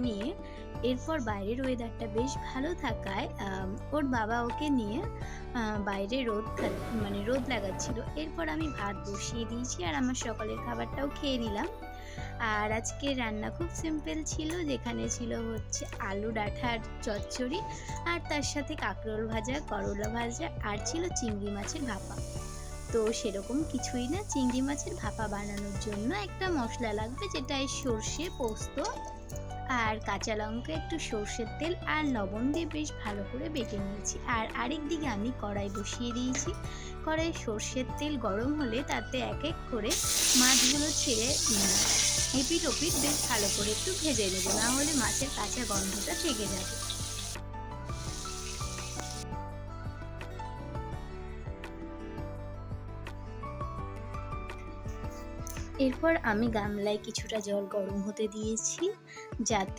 নিয়ে এরপর বাইরের ওয়েদারটা বেশ ভালো থাকায় ওর বাবা ওকে নিয়ে বাইরে মানে রোদ লাগাচ্ছিল। এরপর আমি ভাত বসিয়ে দিয়েছি আর আমার সকালের খাবারটাও খেয়ে নিলাম। আর আজকের রান্না খুব সিম্পল ছিল, যেখানে ছিল হচ্ছে আলু ডাঁটার চচ্চড়ি আর তার সাথে কাঁকরোল ভাজা, করলা ভাজা আর ছিল চিংড়ি মাছের ভাপা। তো সেরকম কিছুই না, চিংড়ি মাছের ভাপা বানানোর জন্য একটা মশলা লাগবে, যেটা এই সর্ষে, পোস্ত আর কাঁচা লঙ্কা, একটু সর্ষের তেল আর লবণ দিয়ে বেশ ভালো করে বেটে নিয়েছি। আর আরেক দিকে আমি কড়াই বসিয়ে দিয়েছি। কড়াই সর্ষের তেল গরম হলে তাতে এক এক করে মাছগুলো ছেড়ে এপিট ওপিট বেশ ভালো করে একটু ভেজে নেবো, না হলে মাছের কাঁচা গন্ধটা থেকে যাবে। এরপর আমি গামলায় কিছুটা জল গরম হতে দিয়েছি, যাতে